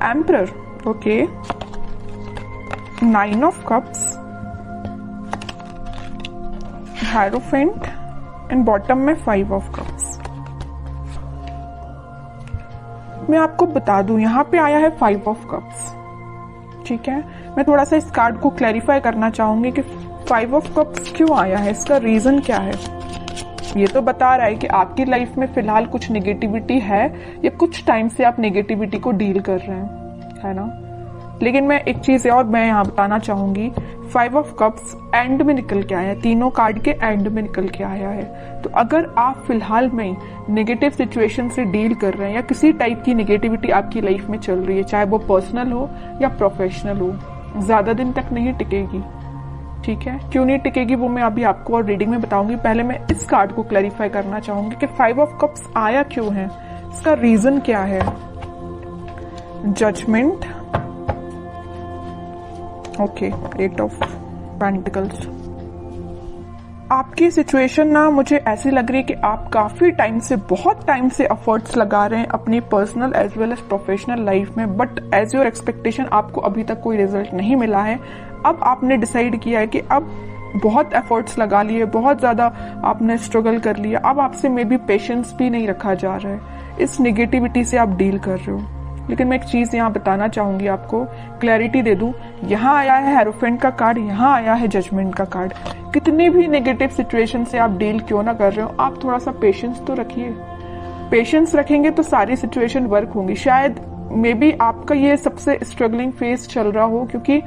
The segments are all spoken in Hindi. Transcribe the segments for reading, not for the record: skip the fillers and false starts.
Emperor, okay, 9 of cups, hierophant and bottom में 5 ऑफ कप्स। मैं आपको बता दूं यहाँ पे आया है 5 ऑफ कप्स, ठीक है। मैं थोड़ा सा इस कार्ड को क्लैरिफाई करना चाहूंगी कि 5 ऑफ कप्स क्यों आया है, इसका रीजन क्या है। ये तो बता रहा है कि आपकी लाइफ में फिलहाल कुछ नेगेटिविटी है या कुछ टाइम से आप नेगेटिविटी को डील कर रहे हैं, है ना। लेकिन मैं एक चीज और मैं यहाँ बताना चाहूंगी, 5 ऑफ कप्स एंड में निकल के आया है, तीनों कार्ड के एंड में निकल के आया है। तो अगर आप फिलहाल में नेगेटिव सिचुएशन से डील कर रहे हैं या किसी टाइप की नेगेटिविटी आपकी लाइफ में चल रही है, चाहे वो पर्सनल हो या प्रोफेशनल हो, ज्यादा दिन तक नहीं टिकेगी, ठीक है। क्यों नहीं टिकेगी वो मैं अभी आपको और रीडिंग में बताऊंगी। पहले मैं इस कार्ड को क्लैरिफाई करना चाहूंगी कि 5 ऑफ कप्स आया क्यों है, इसका रीजन क्या है। Judgement, okay, 8 of pentacles. आपकी सिचुएशन ना मुझे ऐसी लग रही है कि आप काफी टाइम से, बहुत टाइम से एफर्ट्स लगा रहे हैं अपनी personal as well as professional life में, बट एज योर एक्सपेक्टेशन आपको अभी तक कोई रिजल्ट नहीं मिला है। अब आपने डिसाइड किया है कि अब बहुत एफर्ट्स लगा लिए, बहुत ज्यादा आपने स्ट्रगल कर लिया, अब आपसे मे बी पेशेंस भी नहीं रखा जा रहा है, इस नेगेटिविटी से आप डील कर रहे हो। लेकिन मैं एक चीज यहाँ बताना चाहूंगी आपको, क्लैरिटी दे दूं। यहाँ आया है हेरोफेंट का कार्ड, यहाँ आया है जजमेंट का कार्ड। कितनी भी नेगेटिव सिचुएशन से आप डील क्यों ना कर रहे हो, आप थोड़ा सा पेशेंस तो रखिए। पेशेंस रखेंगे तो सारी सिचुएशन वर्क होंगी। शायद मे बी आपका ये सबसे स्ट्रगलिंग फेज चल रहा हो, क्योंकि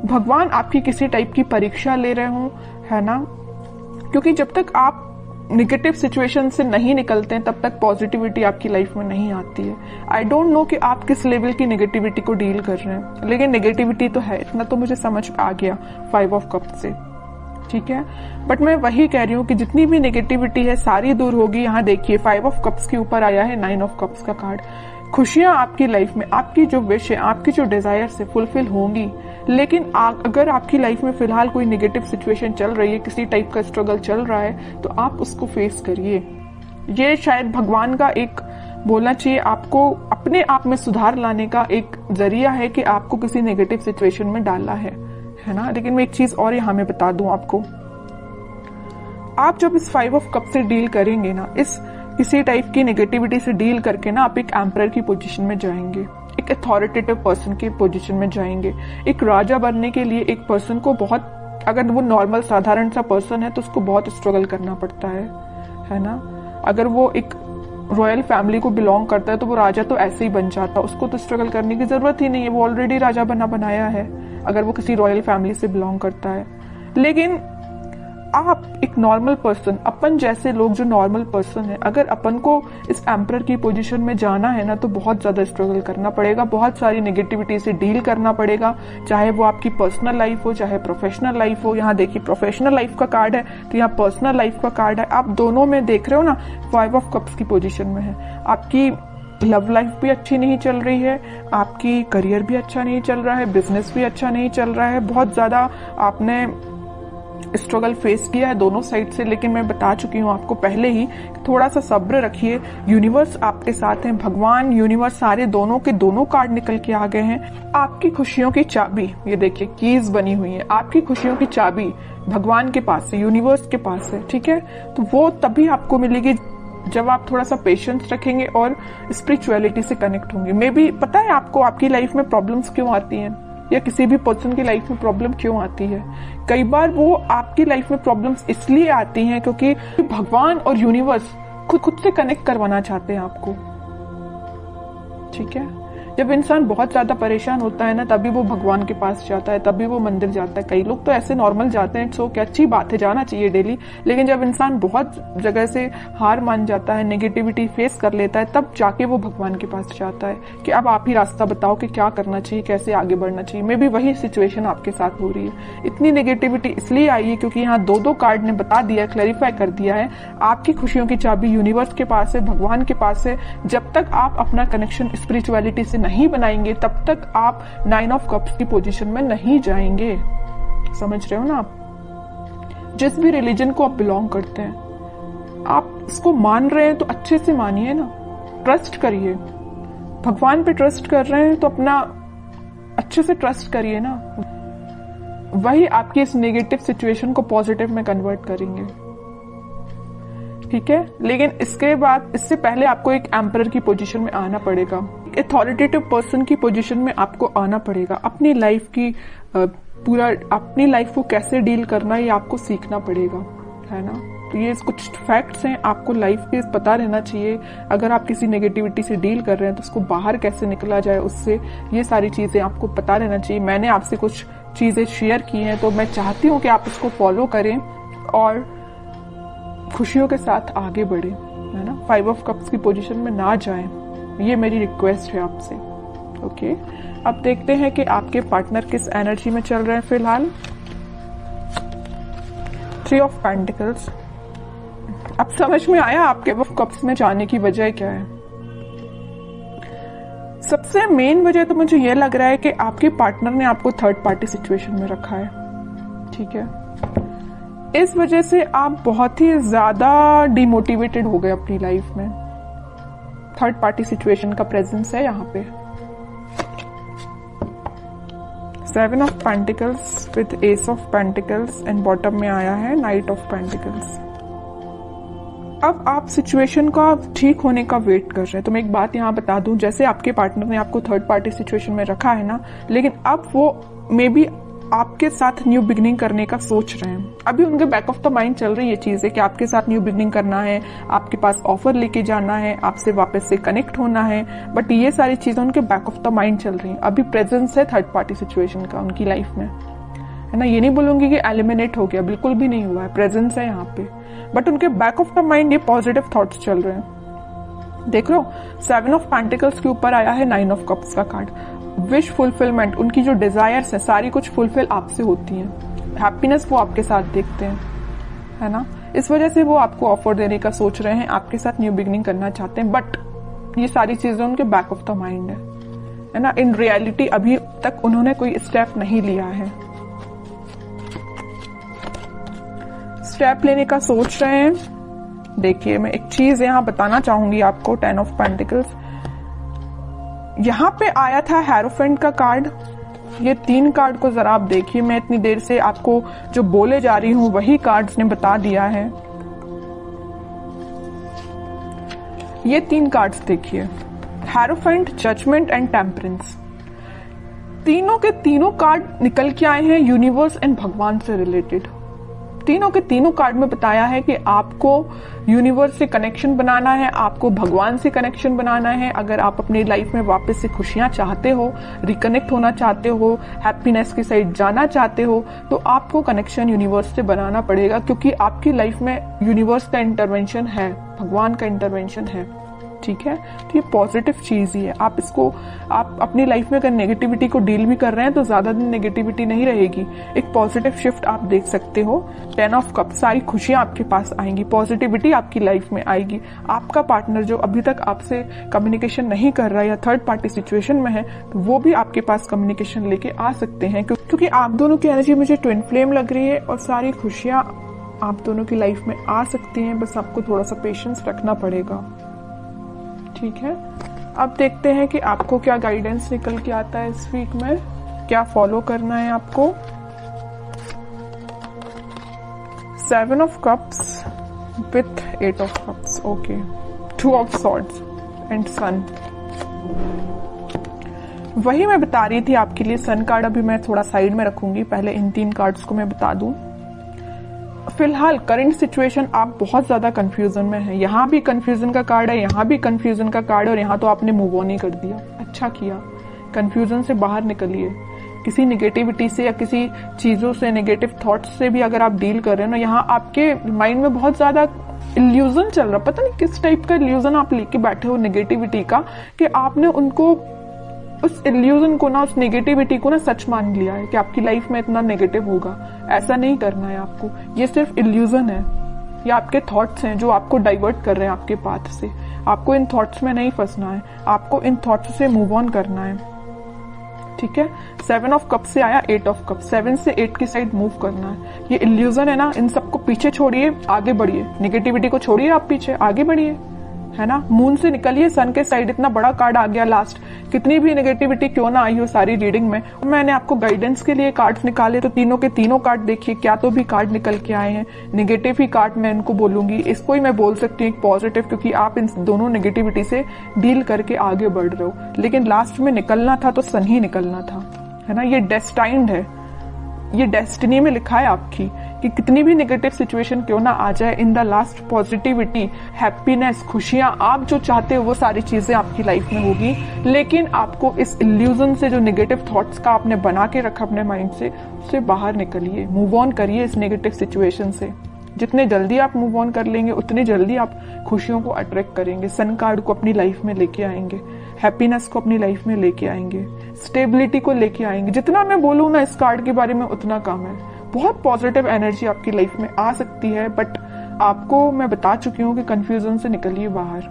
भगवान आपकी किसी टाइप की परीक्षा ले रहे हो, है ना। क्योंकि जब तक आप निगेटिव सिचुएशन से नहीं निकलते हैं तब तक पॉजिटिविटी आपकी लाइफ में नहीं आती है। आई डोंट नो कि आप किस लेवल की नेगेटिविटी को डील कर रहे हैं, लेकिन नेगेटिविटी तो है, इतना तो मुझे समझ आ गया 5 ऑफ कप से, ठीक है। बट मैं वही कह रही हूँ कि जितनी भी नेगेटिविटी है सारी दूर होगी। यहाँ देखिए 5 ऑफ कप्स के ऊपर आया है 9 ऑफ कप्स का कार्ड। खुशियां आपकी लाइफ में, आपकी जो विश है, आपकी जो डिजायर है फुलफिल होंगी। लेकिन अगर आपकी लाइफ में फिलहाल कोई नेगेटिव सिचुएशन चल रही है, किसी टाइप का स्ट्रगल चल रहा है, तो आप उसको फेस करिए। ये शायद भगवान का एक बोलना चाहिए आपको अपने आप में सुधार लाने का एक जरिया है कि आपको किसी नेगेटिव सिचुएशन में डाला है ना। लेकिन मैं एक चीज और यहाँ में बता दूं आपको, आप जब इस 5 ऑफ कप से डील करेंगे ना, इस किसी टाइप की नेगेटिविटी से डील करके ना, आप एक एम्परर की पोजीशन में जाएंगे, एक अथॉरिटेटिव पर्सन की पोजीशन में जाएंगे। एक राजा बनने के लिए एक पर्सन को बहुत, अगर वो नॉर्मल साधारण सा पर्सन है तो उसको बहुत स्ट्रगल करना पड़ता है ना। अगर वो एक रॉयल फैमिली को बिलोंग करता है तो वो राजा तो ऐसे ही बन जाता, उसको तो स्ट्रगल करने की जरूरत ही नहीं है, वो ऑलरेडी राजा बनाया है अगर वो किसी रॉयल फैमिली से बिलोंग करता है। लेकिन आप एक नॉर्मल पर्सन, अपन जैसे लोग जो नॉर्मल पर्सन है, अगर अपन को इस एम्परर की पोजीशन में जाना है ना, तो बहुत ज्यादा स्ट्रगल करना पड़ेगा, बहुत सारी नेगेटिविटी से डील करना पड़ेगा, चाहे वो आपकी पर्सनल लाइफ हो चाहे प्रोफेशनल लाइफ हो। यहाँ देखिए प्रोफेशनल लाइफ का कार्ड है तो यहाँ पर्सनल लाइफ का कार्ड है। आप दोनों में देख रहे हो ना, 5 ऑफ कप्स की पोजीशन में है। आपकी लव लाइफ भी अच्छी नहीं चल रही है, आपकी करियर भी अच्छा नहीं चल रहा है, बिजनेस भी अच्छा नहीं चल रहा है, बहुत ज्यादा आपने स्ट्रगल फेस किया है दोनों साइड से। लेकिन मैं बता चुकी हूँ आपको पहले ही, थोड़ा सा सब्र रखिए, यूनिवर्स आपके साथ है, भगवान यूनिवर्स सारे दोनों के दोनों कार्ड निकल के आ गए हैं। आपकी खुशियों की चाबी, ये देखिए कीज बनी हुई है, आपकी खुशियों की चाबी भगवान के पास है, यूनिवर्स के पास है, ठीक है। तो वो तभी आपको मिलेगी जब आप थोड़ा सा पेशेंस रखेंगे और स्पिरिचुअलिटी से कनेक्ट होंगे। मे बी पता है आपको आपकी लाइफ में प्रॉब्लम्स क्यों आती हैं, या किसी भी पर्सन की लाइफ में प्रॉब्लम क्यों आती है। कई बार वो आपकी लाइफ में प्रॉब्लम्स इसलिए आती हैं क्योंकि भगवान और यूनिवर्स खुद से कनेक्ट करवाना चाहते हैं आपको, ठीक है। जब इंसान बहुत ज्यादा परेशान होता है ना, तभी वो भगवान के पास जाता है, तभी वो मंदिर जाता है। कई लोग तो ऐसे नॉर्मल जाते हैं, सो क्या अच्छी बात है, जाना चाहिए डेली। लेकिन जब इंसान बहुत जगह से हार मान जाता है, नेगेटिविटी फेस कर लेता है, तब जाके वो भगवान के पास जाता है कि अब आप ही रास्ता बताओ कि क्या करना चाहिए, कैसे आगे बढ़ना चाहिए। मे बी वही सिचुएशन आपके साथ हो रही है। इतनी नेगेटिविटी इसलिए आई है क्योंकि यहाँ दो कार्ड ने बता दिया, क्लैरिफाई कर दिया है, आपकी खुशियों की चाबी यूनिवर्स के पास है, भगवान के पास है। जब तक आप अपना कनेक्शन स्पिरिचुअलिटी से नहीं बनाएंगे तब तक आप 9 ऑफ कप्स की पोजीशन में नहीं जाएंगे। समझ रहे हो ना आप। जिस भी रिलीजन को आप बिलोंग करते हैं, आप इसको मान रहे हैं तो अच्छे से मानिए ना, ट्रस्ट करिए। भगवान पे ट्रस्ट कर रहे हैं तो अपना अच्छे से ट्रस्ट करिए ना, वही आपकी इस नेगेटिव सिचुएशन को पॉजिटिव में कन्वर्ट करेंगे। ठीक है, लेकिन इसके बाद, इससे पहले आपको एक एम्परर की पोजीशन में आना पड़ेगा, अथॉरिटेटिव पर्सन की पोजीशन में आपको आना पड़ेगा। अपनी लाइफ की अपनी लाइफ को कैसे डील करना है ये आपको सीखना पड़ेगा, है ना। तो ये कुछ फैक्ट्स हैं, आपको लाइफ के पता रहना चाहिए। अगर आप किसी नेगेटिविटी से डील कर रहे हैं तो उसको बाहर कैसे निकला जाए उससे, ये सारी चीजें आपको पता रहना चाहिए। मैंने आपसे कुछ चीजें शेयर की हैं तो मैं चाहती हूँ कि आप उसको फॉलो करें और खुशियों के साथ आगे बढ़े, है ना। 5 ऑफ कप्स की पोजीशन में ना जाएं, ये मेरी रिक्वेस्ट है आपसे। ओके, अब देखते हैं कि आपके पार्टनर किस एनर्जी में चल रहे हैं फिलहाल। 3 ऑफ पेंटिकल्स। अब समझ में आया आपके कप्स में जाने की वजह क्या है। सबसे मेन वजह तो मुझे यह लग रहा है कि आपके पार्टनर ने आपको थर्ड पार्टी सिचुएशन में रखा है। ठीक है, इस वजह से आप बहुत ही ज्यादा डिमोटिवेटेड हो गए अपनी लाइफ में। थर्ड पार्टी सिचुएशन का प्रेजेंस है यहाँ पे। 7 of pentacles with S of pentacles and bottom में आया है नाइट ऑफ पेंटिकल्स। अब आप सिचुएशन का ठीक होने का वेट कर रहे हैं। तो मैं एक बात यहाँ बता दूं, जैसे आपके पार्टनर ने आपको थर्ड पार्टी सिचुएशन में रखा है ना, लेकिन अब वो मे बी आपके साथ न्यू बिगनिंग करने का सोच रहे हैं। अभी उनके बैक ऑफ द माइंड चल रही है चीज है कि आपके साथ न्यू बिगनिंग करना है, आपके पास ऑफर लेके जाना है, आपसे वापस से कनेक्ट होना है, बट ये सारी चीजें उनके बैक ऑफ द माइंड चल रही हैं। अभी प्रेजेंस है थर्ड पार्टी सिचुएशन का उनकी लाइफ में, है ना। ये नहीं बोलूंगी कि एलिमिनेट हो गया, बिल्कुल भी नहीं हुआ है, प्रेजेंस है यहाँ पे, बट उनके बैक ऑफ द माइंड ये पॉजिटिव थॉट्स चल रहे हैं। देख लो, 7 ऑफ पेंटिकल्स के ऊपर आया है 9 ऑफ कप्स का कार्ड। विश फुलफिलमेंट, उनकी जो डिजायर्स है सारी कुछ फुलफिल आपसे होती हैं। हैप्पीनेस वो आपके साथ देखते हैं, है ना। इस वजह से वो आपको ऑफर देने का सोच रहे हैं, आपके साथ न्यू बिगनिंग करना चाहते हैं, बट ये सारी चीजें उनके बैक ऑफ द माइंड है ना। इन रियलिटी अभी तक उन्होंने कोई स्टेप नहीं लिया है, स्टेप लेने का सोच रहे हैं। देखिए, मैं एक चीज यहां बताना चाहूंगी आपको। 10 ऑफ पेंटिकल्स यहां पे आया था, हेरोफेंट का कार्ड। ये 3 कार्ड को जरा आप देखिए, मैं इतनी देर से आपको जो बोले जा रही हूं वही कार्ड्स ने बता दिया है। ये 3 कार्ड्स देखिए, हेरोफेंट, जजमेंट एंड टेम्परेंस। तीनों के तीनों कार्ड निकल के आए हैं यूनिवर्स एंड भगवान से रिलेटेड। तीनों के तीनों कार्ड में बताया है कि आपको यूनिवर्स से कनेक्शन बनाना है, आपको भगवान से कनेक्शन बनाना है। अगर आप अपनी लाइफ में वापस से खुशियां चाहते हो, रिकनेक्ट होना चाहते हो, हैप्पीनेस की साइड जाना चाहते हो, तो आपको कनेक्शन यूनिवर्स से बनाना पड़ेगा, क्योंकि आपकी लाइफ में यूनिवर्स का इंटरवेंशन है, भगवान का इंटरवेंशन है। ठीक है, तो ये पॉजिटिव चीज ही है। आप अपनी लाइफ में अगर नेगेटिविटी को डील भी कर रहे हैं तो ज्यादा दिन नेगेटिविटी नहीं रहेगी, एक पॉजिटिव शिफ्ट आप देख सकते हो। 10 ऑफ कप, सारी खुशियां आपके पास आएंगी, पॉजिटिविटी आपकी लाइफ में आएगी। आपका पार्टनर जो अभी तक आपसे कम्युनिकेशन नहीं कर रहा है या थर्ड पार्टी सिचुएशन में है, तो वो भी आपके पास कम्युनिकेशन लेके आ सकते हैं, क्योंकि आप दोनों की एनर्जी मुझे ट्विन फ्लेम लग रही है और सारी खुशियां आप दोनों की लाइफ में आ सकती हैं। बस आपको थोड़ा सा पेशेंस रखना पड़ेगा। ठीक है, अब देखते हैं कि आपको क्या गाइडेंस निकल के आता है इस वीक में, क्या फॉलो करना है आपको। 7 of cups with 8 of cups, okay. 2 of swords and sun. वही मैं बता रही थी आपके लिए। सन कार्ड अभी मैं थोड़ा साइड में रखूंगी, पहले इन 3 कार्ड्स को मैं बता दूं। फिलहाल करंट सिचुएशन आप बहुत ज्यादा कंफ्यूजन में हैं। यहाँ भी कंफ्यूजन का कार्ड है, यहाँ भी कंफ्यूजन का कार्ड है, और यहाँ तो आपने मूव ऑन ही कर दिया। अच्छा किया, कंफ्यूजन से बाहर निकलिए। किसी नेगेटिविटी से या किसी चीजों से, नेगेटिव थॉट्स से भी अगर आप डील कर रहे हैं ना, यहाँ आपके माइंड में बहुत ज्यादा इल्यूजन चल रहा, पता नहीं किस टाइप का इल्यूजन आप लेके बैठे हो नेगेटिविटी का, कि आपने उनको, उस इल्यूजन को ना, उस नेगेटिविटी को ना सच मान लिया है कि आपकी लाइफ में इतना नेगेटिव होगा। ऐसा नहीं करना है आपको, ये सिर्फ इल्यूजन है, ये आपके थॉट्स हैं जो आपको डाइवर्ट कर रहे हैं आपके पाथ से। आपको इन थॉट्स में नहीं फंसना है, आपको इन थॉट्स से मूव ऑन करना है। ठीक है, 7 ऑफ कप से आया 8 ऑफ कप, 7 से 8 की साइड मूव करना है। ये इल्यूजन है ना, इन सबको पीछे छोड़िए, आगे बढ़िए। नेगेटिविटी को छोड़िए, आप पीछे आगे बढ़िए। है ना। मून से निकलिए, सन के साइड इतना बड़ा कार्ड आ गया लास्ट, कितनी भी नेगेटिविटी क्यों ना आई हो सारी रीडिंग में। मैंने आपको गाइडेंस के लिए कार्ड्स निकाले तो तीनों के तीनों कार्ड देखिए, क्या तो भी कार्ड निकल के आए हैं। नेगेटिव ही कार्ड मैं इनको बोलूंगी, इसको ही मैं बोल सकती हूँ पॉजिटिव, क्योंकि आप इन दोनों नेगेटिविटी से डील करके आगे बढ़ रहे हो। लेकिन लास्ट में निकलना था तो सन ही निकलना था, है ना। ये डेस्टाइन्ड है, ये डेस्टिनी में लिखा है आपकी कि कितनी भी नेगेटिव सिचुएशन क्यों ना आ जाए, in the last positivity, happiness, खुशियां, आप जो चाहते हो वो सारी चीजें आपकी लाइफ में होगी। लेकिन आपको इस इल्यूजन से, जो नेगेटिव थॉट्स का आपने बना के रखा अपने माइंड से, उससे बाहर निकलिए, मूव ऑन करिए इस नेगेटिव सिचुएशन से। जितने जल्दी आप मूव ऑन कर लेंगे उतनी जल्दी आप खुशियों को अट्रैक्ट करेंगे, सन कार्ड को अपनी लाइफ में लेके आएंगे, हैप्पीनेस को अपनी लाइफ में लेके आएंगे, स्टेबिलिटी को लेके आएंगे। जितना मैं बोलूँ ना इस कार्ड के बारे में उतना कम है। बहुत पॉजिटिव एनर्जी आपकी लाइफ में आ सकती है, बट आपको मैं बता चुकी हूँ कि कंफ्यूजन से निकलिए बाहर।